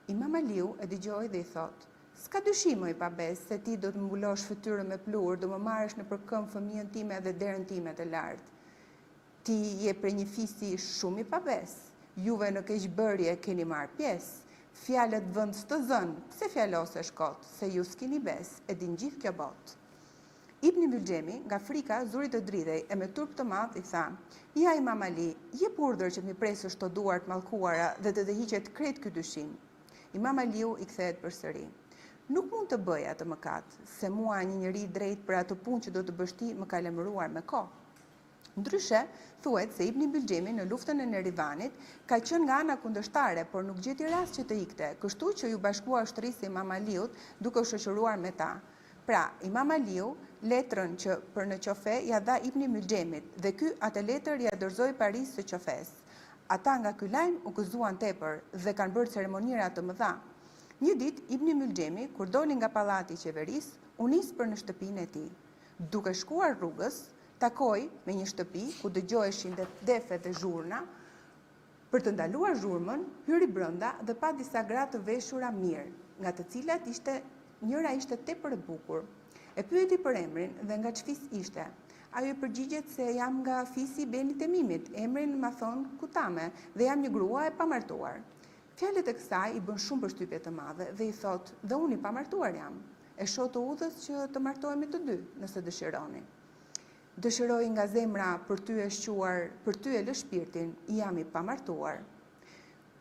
Imam Aliu e dëgjoi dhe i thotë: "S'ka dyshim i pa besë se ti do të mbulosh fytyrën me plurë, do më marrësh në përkëmbë fëmijën time dhe derën time të lartë. Ti je prej një fisi shumë i pa besë. Juve në keqbërje keni marrë pjesë. Fjalët vend të zënë, pse fjalosesh kot, se ju s'keni besë, e din gjithë kjo botë." Ibn Mylxhemi, nga frika, zuri të dridhej e me turp të madh i tha: "Ja Imam Ali, jep urdhër që të mi presësh to duart mallkuara dhe të hiqet krejt ky dyshim." Imam Aliu i kthehet përsëri: "Nuk mund të bëj atë mëkat, se mua një njeri i drejtë për atë punë që do të bësh ti më ka lemëruar me kohë." Ndryshe, thuhet se Ibn Mylxhemi në luftën e Erivanit ka qenë nga ana kundërshtare, por nuk gjeti rast që të ikte, kështu që ju bashkua ushtrisë e Imam Aliut duke u shoqëruar me ta. Pra, Imam Aliu letrën që për në qofe ja dha Ibn Mylxhemit dhe ky atë letër ja dorëzoi Paris së qofes. Ata nga ky lajm u gëzuan tepër dhe kanë bërë ceremonira të mëdha. Një ditë Ibn Mylxhemi, kur doli nga pallati i qeverisë, u nis për në shtëpinë e tij. Duke shkuar rrugës, takoi me një shtëpi ku dëgjoheshin defe dhe zhurna. Për të ndaluar zhurmën, hyri brenda dhe pa disa gra të veshura mirë, nga të cilat njëra ishte tepër e bukur. E pyeti për emrin dhe nga ç'fis ishte. Ajo i përgjigjet se jam nga fisi i Benit Temimit, emrin ma thon Kutame dhe jam një grua e pamartuar. Fjalët e kësaj i bën shumë përshtypje të madhe dhe i thot: "Dhe unë i pamartuar jam. E shoh të udhës që të martohemi të dy, nëse dëshironi." "Dëshiroj nga zemra për ty e shquar, për ty e lë shpirtin, jam i pamartuar."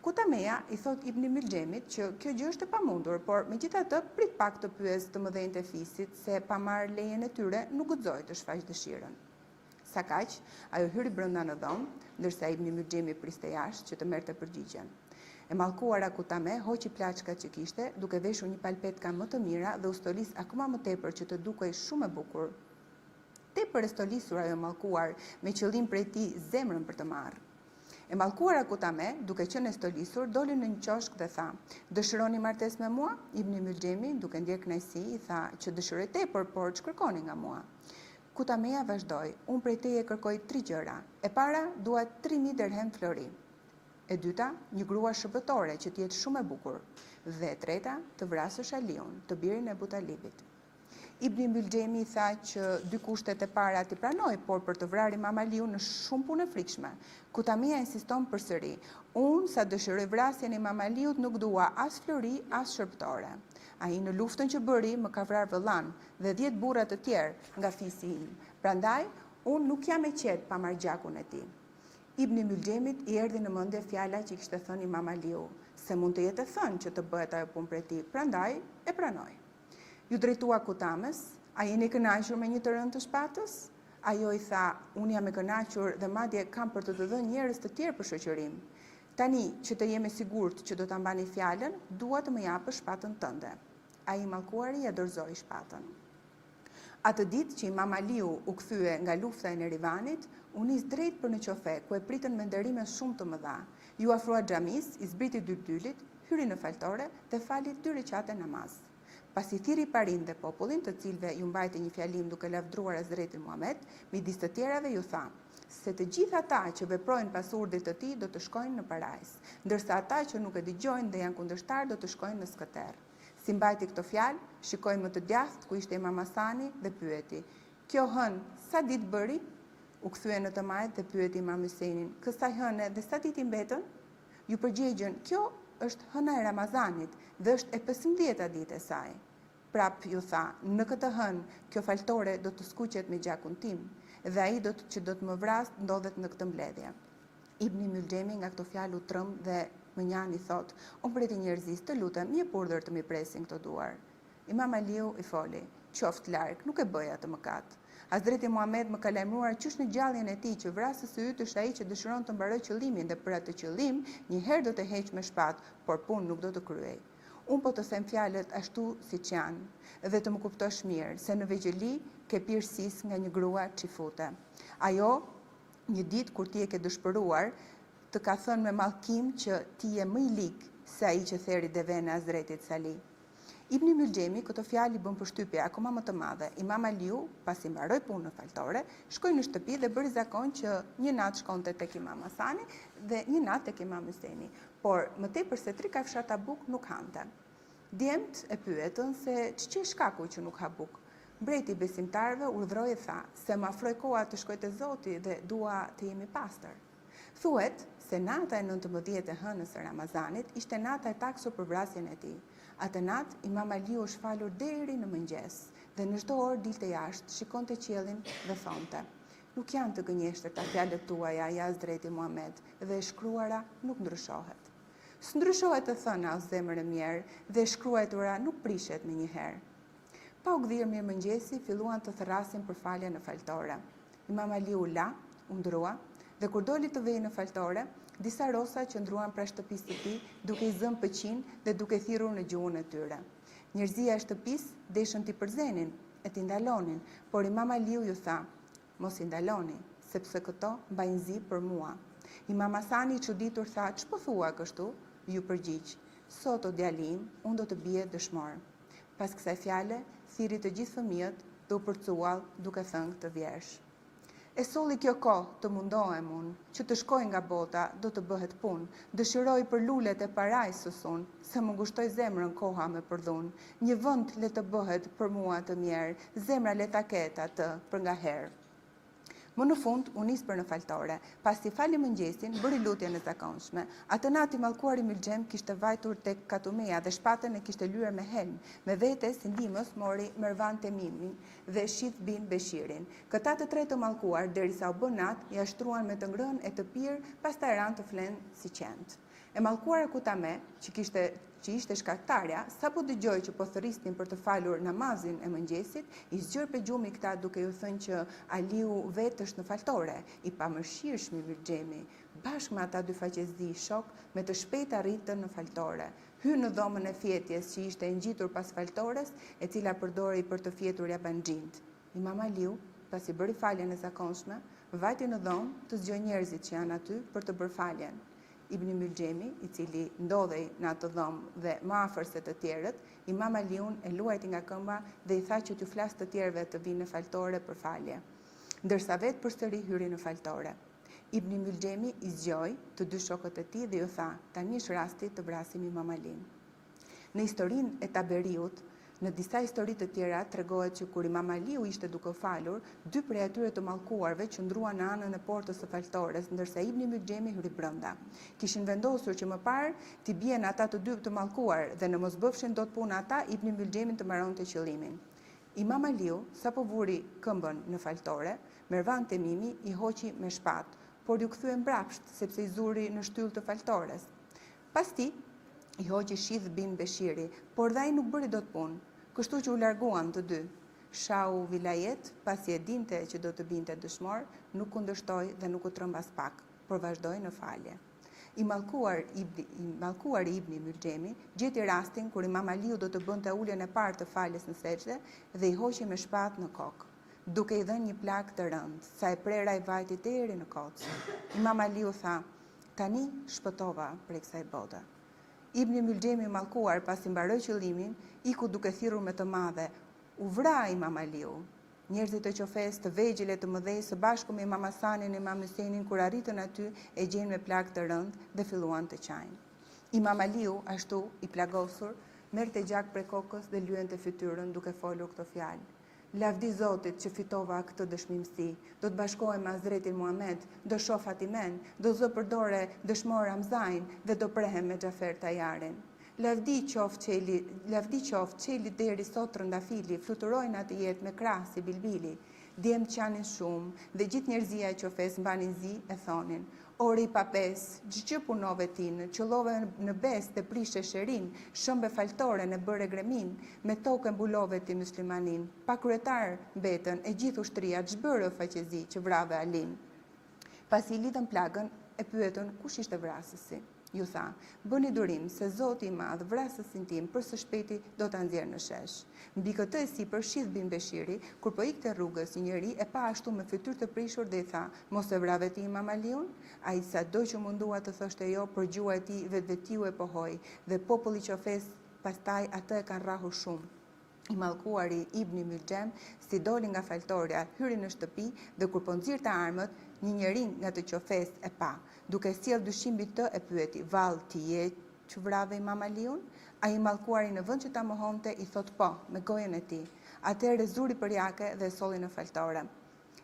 Kutameja i thot Ibn Mylxhemit që kjo gjë është e pamundur, por megjithatë prit pak të pyes të mëdhenjtë e fisit se pa marrë lejen e tyre nuk guxoi të shfaq dëshirën. Sa kaq, ajo hyri brenda në dhomë, ndërsa Ibn Mylxhemi priste jashtë që të merrte përgjigjen. E mallkuara Kutame hoqi plaçkat që kishte, duke veshur një palpetka më të mira dhe u stolis akoma më tepër që të dukej shumë e bukur. Tepër e stolisur ajo mallkuar, me qëllim prej tij zemrën për të marrë. E mallkuara Kutame, duke qenë stolisur, doli në një qoshk dhe tha: "Dëshironi martesë me mua?" Ibn Muljemi, duke ndjer kënaqësi, i tha që dëshiroj tepër, por ç'kërkoni nga mua? Kutameja vazhdoi: "Unë prej teje kërkoj 3 gjëra. E para, dua 3000 dirhem flori. E dyta, një grua shërbëtore që të jetë shumë e bukur. Dhe e treta, të vrasësh Aliun, të birin e Abu Talibit." Ibn Muljemi tha që 2 kushtet e para t'i pranoi, por për të vrarë Imam Aliun në shumë punë frikshme. Kutameja insiston përsëri: "Unë sa dëshiroj vrasjen e Imam Aliut nuk dua as flori, as shërbëtore. Ai në luftën që bëri më ka vrarë vëllan dhe 10 burra të tjerë nga fisi im. Prandaj, unë nuk jam e qetë pa marrë gjakun e tij." Ibn Muljemit i erdhi në mendje fjala që kishte thënë Imam Aliu, se mund të jetë thënë që të bëhet ajo punë prej tij, prandaj e pranoi. Ju drejtua Kutames: "A jeni kënaqur me një të rënë të shpatës?" Ajo i tha: "Unë jam e kënaqur dhe madje kam për të dhënë njerëz të tjerë për shoqërim. Tani që të jem e sigurt që do ta mbani fjalën, dua të më japësh shpatën tënde." Ai i mallkuari ja dorëzoi shpatën. Atë ditë që Imam Aliu u kthye nga lufta e Nerivanit, u nis drejt për në qofe, ku e pritën me nderime shumë të mëdha. Ju afrua xhamis, i zbriti dylit, hyri në faltore dhe fali 2 rekate namaz. Pasi thiri parin dhe popullin, të cilve ju mbajti një fjalim duke lavdruar Hazretin Muhammed, midis të tjerave ju tha se të gjithë ata që veprojnë pas urdhrit të tij do të shkojnë në parajs, ndërsa ata që nuk e dëgjojnë dhe janë kundërshtar do të shkojnë në skëter. Si mbajti këto fjalë, shikoi më të djathtë ku ishte Imam Hasani dhe pyeti: "Kjo hën, sa ditë bëri?" U kthye në të majt dhe pyeti Imam Husejnin: "Kësaj hëne dhe sa ditë mbetën?" Ju përgjigjen: "Kjo është hëna e Ramazanit dhe është e 15-ta ditë e saj." Prap ju tha: "Në këtë hën, kjo faltore do të skuqet me gjakun tim dhe ai që do të më vras ndodhet në këtë mbledhje." Ibn Muljemi nga këto fjalë u tremb dhe mënjani thot: "O mbreti i njerëzis, të lutem, jep urdhër të më presin këto duar." Imam Aliu i foli: "Qoftë larg, nuk e bëj atë mëkat. Hazreti Muhammed më ka lajmëruar qysh në gjalljen e tij që vrasësi yt është ai që dëshiron të mbarojë qëllimin dhe për atë qëllim një herë do të heq me shpatë, por punë nuk do të kryej. Unë po të them fjalët ashtu siç janë dhe të më kuptosh mirë, se në vegjëli ke pirë sis nga një grua çifute. Ajo, një ditë kur ti e ke dëshpëruar, të ka thënë me mallkim që ti je më i lig se ai që theri devën e Hazretit Sali." Ibn Muljemi këto fjalë i bën përshtypje akoma më të madhe. Imam Aliu, pasi mbaroi punën faltore, shkoi në shtëpi dhe bëri zakon që një natë shkonte tek Imam Hasani dhe një natë tek Imam Husejni, por më tepër se 3 kafshata buk nuk hante. Djemt e pyetën se ç'është shkaku që nuk ha buk. Mbreti i besimtarëve urdhroi e tha: "Se më afroi koha të shkoj te Zoti dhe dua të jemi pastër." Thuhet se nata e 19 e hënës së Ramazanit ishte nata e taksur për vrasjen e tij. Atë natë Imam Aliu është falur deri në mëngjes dhe në çdo orë dilte jashtë, shikonte qiellin dhe thonte: "Nuk janë të gënjeshtërta fjalët tuaja, ja Hazreti Muhammed, dhe e shkruara nuk ndryshohet. S'ndryshohet të thëna o zemër e mirë dhe e shkruara nuk prishet me një herë." Pa u gdhirë mirëmëngjesi, filluan të thërrasin për falje në faltore. Imam Aliu la, u ndrua dhe kur doli të vejë në faltore, disa rosa qëndruan pranë shtëpisë së tij, duke i zënë pëqin dhe duke thirrur në gjuhën e tyre. Njerëzia e shtëpisë deshën t'i përzenin e t'i ndalonin, por Imam Aliu ju tha: "Mos i ndaloni, sepse këto mbajnë zi për mua." Imam Hasani i çuditur tha: "Ç'po thua kështu?" Ju përgjigj: "Sot o djalim, unë do të bie dëshmor." Pas kësaj fjale, thiri të gjithë fëmijët dhe u përcuall duke thënë këtë vjersh: "E solli kjo kohë të mundohem unë, që të shkoj nga bota, do të bëhet punë. Dëshiroj për lulet e parajsës unë, se më ngushtoj zemrën koha me përdhun. Një vend le të bëhet për mua të mirë, zemra le ta ketë atë për nga herë." Më në fund, u nis për në faltore. Pasi fali mëngjesin, bëri lutjen e zakonshme. Atë natë i mallkuari Muljam kishte vajtur tek Katumeja dhe shpatën e kishte lyer me helm. Me vete si ndihmës mori Mervan Temimin dhe Shith bin Beshirin. Këta të tre të mallkuar, derisa u bë natë, ja shtruan me të ngrënë e të pirë, pastaj ran të flenë si qend. E mallkuara Kutame, që ishte shkaktarja, sapo dëgjoi që po thërrisnin për të falur namazin e mëngjesit, i zgjër pe gjumi këta duke ju thënë që Aliu vetë është në faltore, i pamëshirshëm Muljemi. Bashkë me ata 2 faqezdi shok, me të shpejtë arritën në faltore. Hyn në dhomën e fjetjes që ishte ngjitur pas faltores, e cila përdori për të fjetur japanxhint. Imam Aliu, pasi bëri faljen e zakonshme, Vajti në dhomë të zgjoj njerëzit që janë aty për të bërë faljen. Ibn Muljemi, i cili ndodhej në atë dhomë dhe më afër se të tjerët, Imam Aliun e luajti nga këmba dhe i tha që t'ju flas të tjerëve të vinë në faltore për falje, ndërsa vetë përsëri hyri në faltore. Ibn Muljemi i zgjoi të dy shokët e tij dhe ju tha: "Tani është rasti të vrasim Imam Alin." Në historinë e Taberiut, në disa histori të tjera tregohet që kur Imam Aliu ishte duke falur, dy prej atyre të mallkuarve qëndruan në anën e portës së faltores, ndërsa Ibn Muljemi hyri brenda. Kishin vendosur që më parë t'i bien ata të dy të mallkuar dhe në mos bëfshin dot punë ata, Ibn Muljemin të mbaronte qëllimin. Imam Aliu, sapo vuri këmbën në faltore, Mervan Temimi i hoqi me shpatë, por ju kthye mbrapsht sepse i zuri në shtyllë të faltores. Pas tij i hoqi Shidh bin Beshiri, por dhe ai nuk bëri dot punë, kështu që u larguan të dy. Shau Vilajet, pasi e dinte që do të binte dëshmor, nuk kundërshtoi dhe nuk u tremb as pak, por vazhdoi në falje. I mallkuar Ibn Muljemi gjeti rastin kur Imam Aliu do të bënte uljen e parë të faljes në sejdë dhe i hoqi me shpatë në kokë, duke i dhënë një plagë të rëndë, sa e prera i vajti deri në kocë. Imam Aliu tha: "Tani shpëtova prej kësaj bote." Ibn Muljemi i mallkuar pasi mbaroi qëllimin, iku duke thirrur me të madhe: "U vra Imam Aliu." Njerëzit e qofes të vegjël e të mëdhej së bashku me Imam Hasanin e Imam Husejnin kur arritën aty e gjenë me plagë të rëndë dhe filluan të qajnë. Imam Aliu, ashtu i plagosur, merrte gjak prej kokës dhe lyente fytyrën duke folur këto fjalë: "Lavdi Zotit që fitova këtë dëshmimsi, do të bashkohem me Hazretin Muhammed, do shoh Fatimen, do zë përdore dëshmor Hamzain dhe do prehem me Xhafer Tajarin. Lavdi qoftë qeli deri sot trëndafili, fluturojnë atë jetë me krah si bilbili. Djemt qanin shumë dhe gjithë njerëzia e qofes mbanin zi e thonin: Ore i papes, gjë punove tinë, qëllove në bes të prishe sherin, shëmbe faltore në bëre gremin, me tokë mbulove ti muslimanin, pa kryetar betën e gjithë ushtria, ç'bërë faqezi që vrave Alin." Pasi i lidhën plagën, e pyetën kush ishte vrasësi. Ju tha: "Bëni durim se Zoti i Madh vrasësin tim për së shpejti do ta nxjerrë në shesh." Mbi këtë e sipër Shidh bin Beshiri, kur po ikte rrugës, një njeri e pa ashtu me fytyrë të prishur dhe i tha: "Mos e vrave ti Imam Aliun?" Ai sado që mundua të thoshte jo, por gjua e tij vetvetiu e pohoi dhe populli qofes pastaj atë e kanë rrahur shumë. I mallkuari Ibn Muljem si doli nga faltoria, hyri në shtëpi dhe kur po nxirrte armët, një njeri nga të qofes e pa. Duke sjell dyshim mbi të, e pyeti: "Vall, ti je që vrave Imam Aliun?" Ai i mallkuari në vend që ta mohonte i thot po, me gojën e tij. Atëherë zuri për jake dhe e solli në faltore.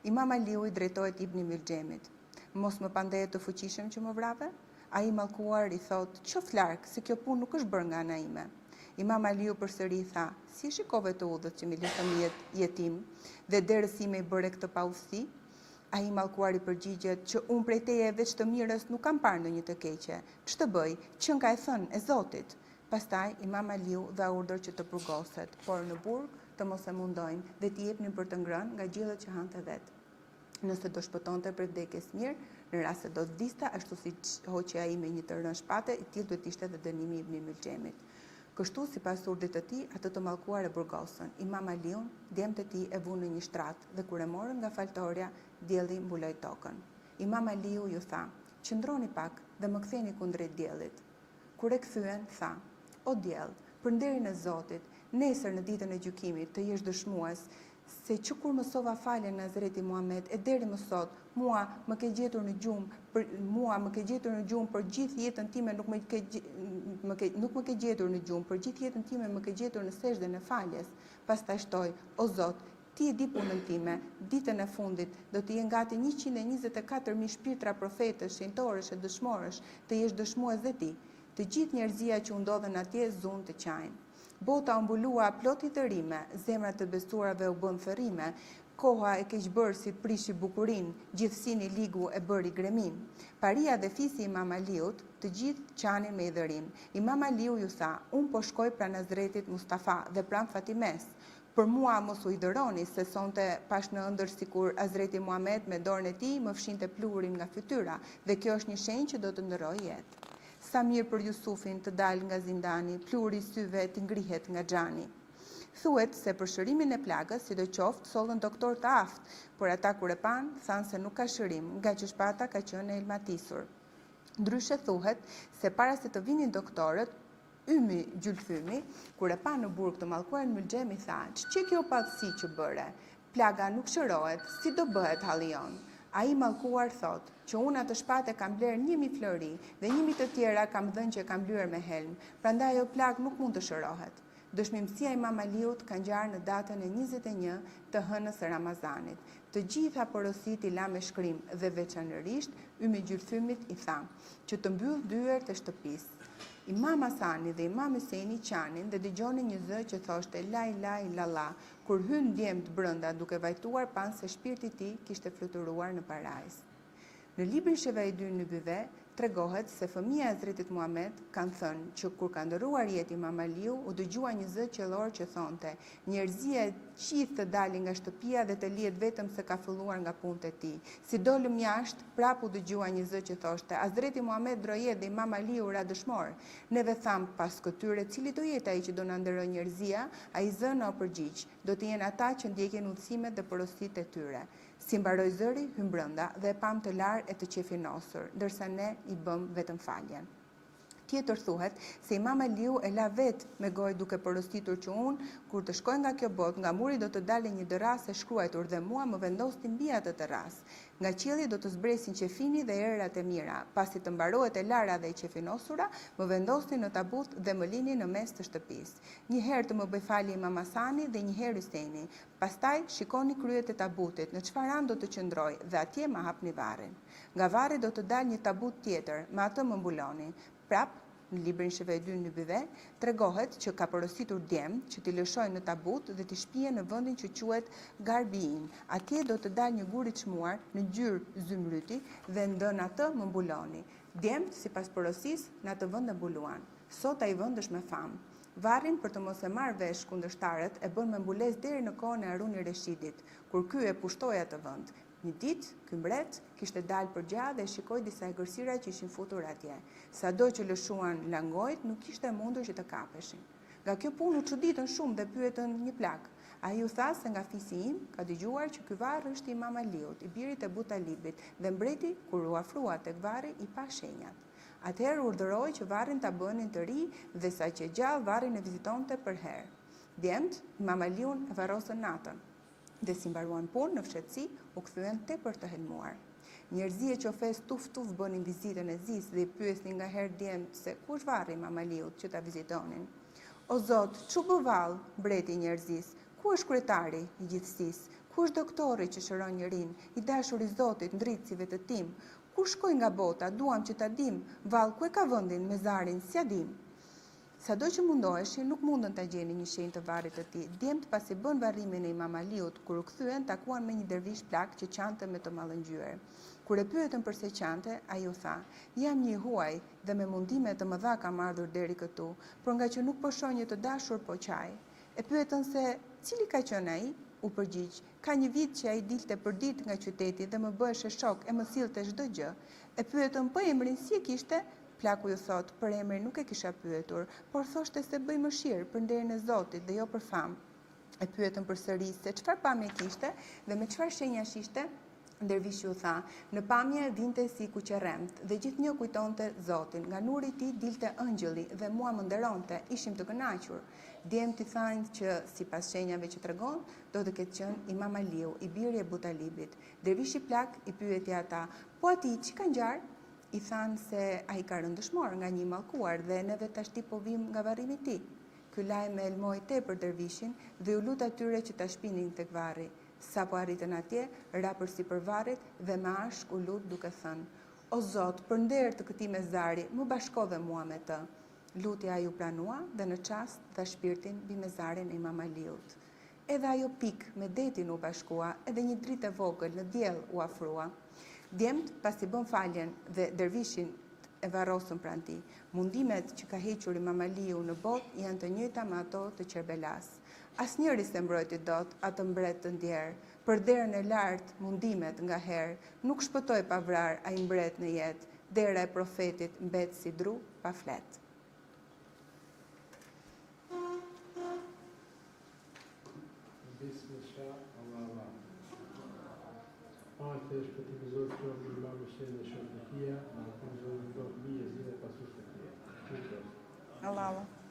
Imam Aliu i drejtohet Ibn Muljemit: "Mos më pandeje të fuqishëm që më vrave?" Ai i mallkuar i thot: "Qof larg, se kjo punë nuk është bërë nga ana ime." Imam Aliu përsëri tha: "Si shikove të udhët që mi lësëm jetim dhe derës ime i bëre këtë pa udhësi?" Ai i mallkuari përgjigjet që unë prej teje veç të mirës nuk kam parë ndonjë të keqe. Ç'të bëj? Që ka e thënë e Zotit. Pastaj Imam Aliu dha urdhër që të purgoset, por në burg të mos e mundojnë dhe t'i jepnin për të ngrënë nga gjillet që hante vetë. Nëse do shpëtonte për vdekjes mirë, në rast se do vdiste, ashtu si hoqi ai me një të rënë shpate, i tillë do të ishte edhe dënimi i Ibn Muljemit. Kështu, sipas urdhit të tij, atë të mallkuar e burgosën. Imam Aliun, djemtë e tij e vunë në një shtrat dhe kur e morën nga faltoria, dielli mbuloi tokën. Imam Aliu ju tha: "Qëndroni pak dhe më ktheni kundrejt diellit." Kur e kthyen, tha: "O diell, për nderin e Zotit, nesër në ditën e gjykimit të jesh dëshmues se që kur mësova faljen në Hazreti Muhammed e deri më sot, mua më ke gjetur në gjumë për gjithë jetën time, nuk më ke gjetur në gjumë, për gjithë jetën time më ke gjetur në sejdën e faljes." Pastaj shtoi: "O Zot, ti e di punën time, ditën e fundit do të jenë gati 124.000 shpirtra profetësh, shenjtorësh e dëshmorësh, të jesh dëshmues dhe ti. Të gjithë njerëzia që u ndodhen atje zunë të qajnë. Bota u mbulua plot i të rime, zemrat të besuarve u bën thërrime, koha e keqbërësit prishi bukurinë, gjithësini ligu e bëri gremin. Paria dhe fisi Imam Aliut, të gjithë qanin me idhërim. Imam Aliu ju tha: unë po shkoj pranë Hazretit Mustafa dhe pranë Fatimes. Për mua mos u idhëroni, se sonte pash në ëndër sikur Hazreti Muhammed me dorën e tij më fshinte pluhurin nga fytyra, dhe kjo është një shenjë që do të ndërroj jetë. Sa mirë për Jusufin të dalë nga zindani, pluhuri i syve të ngrihet nga xhani. Thuhet se për shërimin e plagës, sidoqoftë sollën doktor të aftë, por ata kur e panë, thanë se nuk ka shërim, nga që shpata ka qenë e ilmatisur. Ndryshe thuhet se para se të vinin doktorët, Ymi Gjylthymi, kur e pa në burg të mallkuar në Mëlxhem, i tha: "Ç'e kjo padësi që bëre? Plaga nuk shërohet, si do bëhet halli jon?" Ai mallkuar thot që unë atë shpatë kam bler 1000 flori dhe 1000 të tjera kam dhënë që kam blyer me helm, prandaj ajo plag nuk mund të shërohet. Dëshmimësia e Imam Aliut ka ngjarë në datën e 21 të hënës së Ramazanit. Të gjitha porositë i la me shkrim dhe veçanërisht Ymi Gjylthymit i tha që të mbyll dyert e shtëpisë. Imam Hasani dhe Imam Huseni qanin dhe dëgjonin një zë që thoshte la ilaha illallah, kur hyn djemt brenda duke vajtuar pan se shpirti i tij kishte fluturuar në parajs. Në librin Shevaidun Nubuve tregohet se fëmia e Hazretit Muhammed kanë thënë që kur ka ndëruar jetë Imam Aliu, u dëgjua një zë qellor që thonte: "Njerëzia e gjithë të dalin nga shtëpia dhe të lihet vetëm se ka filluar nga punët e tij." Si dolëm jashtë, prapë u dëgjua një zë që thoshte: "Hazreti Muhammed do jetë dhe Imam Aliu ra dëshmor." Neve tham pas këtyre, cili do jetë ai që do na nderoj njerëzia? Ai zë na përgjigj: "Do të jenë ata që ndjekin udhësimet dhe porositë e tyre." Si mbaroi zëri, hyn brenda dhe e pam të larë e të qefinosur, ndërsa ne i bëm vetëm faljen. Tjetër thuhet se Imam Aliu e la vetë me gojë duke porositur që unë, kur të shkoj nga kjo botë, nga muri do të dale një dëras e shkruajtur dhe mua më vendosti mbi atë dëras. Nga qielli do të zbresin qefini dhe erërat e mira. Pasi të mbarohet e lara dhe e qefinosura, më vendosni në tabut dhe më lini në mes të shtëpisë. Një herë të më bëj falje Imam Hasani dhe një herë Huseni. Pastaj shikoni kryet e tabutit, në çfarë anë do të qëndroj dhe atje më hapni varrin. Nga varri do të dalë një tabut tjetër, me atë më mbuloni. Prap, në librin Shevaidun Nubuve, tregohet që ka porositur djem që t'i lëshojnë në tabut dhe t'i shpije në vendin që quhet Garbiin. Atje do të dalë një gur i çmuar në ngjyrë zymryti dhe ndën atë më mbuloni. Djemt, sipas porosisë, në atë vend e mbuluan. Sot ai vend është me famë. Varrin për të mos e marrë vesh kundërshtarët e bën me mbulesë deri në kohën e Harun Reshidit, kur ky e pushtoi atë vend. Një ditë, ky mbret kishte dalë për gjallë dhe shikoi disa egërsira që ishin futur atje. Sado që lëshuan langojt, nuk ishte mundur që të kapeshin. Nga kjo punë u çuditën shumë dhe pyetën një plak. Ai u tha se nga fisi im ka dëgjuar që ky varr është i Imam Aliut, i birit e Abu Talibit, dhe mbreti kur u afrua tek varri i pa shenjat. Atëherë urdhëroi që varrin ta bënin të ri dhe sa që gjallë varrin e vizitonte për herë. Djemt, Imam Aliun e varrosën natën dhe si mbaruan punë në fshehtësi, u kthyen tepër të helmuar. Njerëzia që ofes tuf bënin vizitën e zis dhe i pyesnin nga herë djemt se ku është varri Imam Aliut që ta vizitonin. O Zot, çu bë vallë, mbreti i njerëzis, ku është kryetari i gjithësisë, ku është doktori që shëron njerin, i dashur i Zotit, ndritësive të tim, ku shkoj nga bota, duam që ta dim, vallë ku e ka vendin mezarin, s'ja dim. Sado që mundoheshin, nuk mundën ta gjenin një shenjë të varrit të tij. Djemt pasi bën varrimin e Imam Aliut, kur u kthyen, takuan me një dervish plak që qante me të mallëngjyer. Kur e pyetën pse qante, ai u tha: "Jam një huaj dhe me mundime të mëdha kam ardhur deri këtu, por nga që nuk po shoh një të dashur po qaj." E pyetën se cili ka qenë ai? U përgjigj: "Ka një vit që ai dilte për ditë nga qyteti dhe më bëheshe shok e më sillte çdo gjë." E pyetën po emrin si e kishte? Plaku ju thot, për emrin nuk e kisha pyetur, por thoshte se bëj mëshirë për nderin e Zotit dhe jo për famë. E pyetën përsëri se çfarë pamje kishte dhe me çfarë shenjash ishte? Dervishi u tha: "Në pamje vinte si kuqerremt dhe gjithnjë kujtonte Zotin. Nga nuri i tij dilte ëngjëlli dhe mua më nderonte, ishim të kënaqur." Djemt i thanë që sipas shenjave që tregon, do të ketë qenë Imam Aliu, i biri e Abu Talibit. Dervishi plak i pyeti ata: "Po aty ç'i ka ngjarë?" I thanë se ai ka rënë dëshmor nga një mallkuar dhe neve tashti po vim nga varrimi i tij. Ky lajm e elmoi tepër dervishin dhe u lut atyre që ta shpinin tek varri. Sa po arritën atje, ra përsipër varrit dhe me ashk u lut duke thënë: "O Zot, për nder të këtij mezari, më bashko dhe mua me të." Lutja ai u pranua dhe në çast dha shpirtin mbi mezarin e Imam Aliut. Edhe ajo pik me detin u bashkua, edhe një dritë e vogël në diell u afrua. Djemt, pasi bën faljen dhe dervishin e varrosën pranë tij. Mundimet që ka hequr Imam Aliu në botë janë të njëjta me ato të Kerbelas. Asnjëri s'e mbrojti dot atë mbret të ndjer. Për derën e lartë mundimet nga herë, nuk shpëtoi pa vrarë ai mbret në jetë. Dera e profetit mbet si dru pa flet. është e shpëtimizohet qoftë Imam Hussein dhe Shofia, dhe shpëtimizohet Imam Yazid dhe pasus të tjerë. Allah Allah.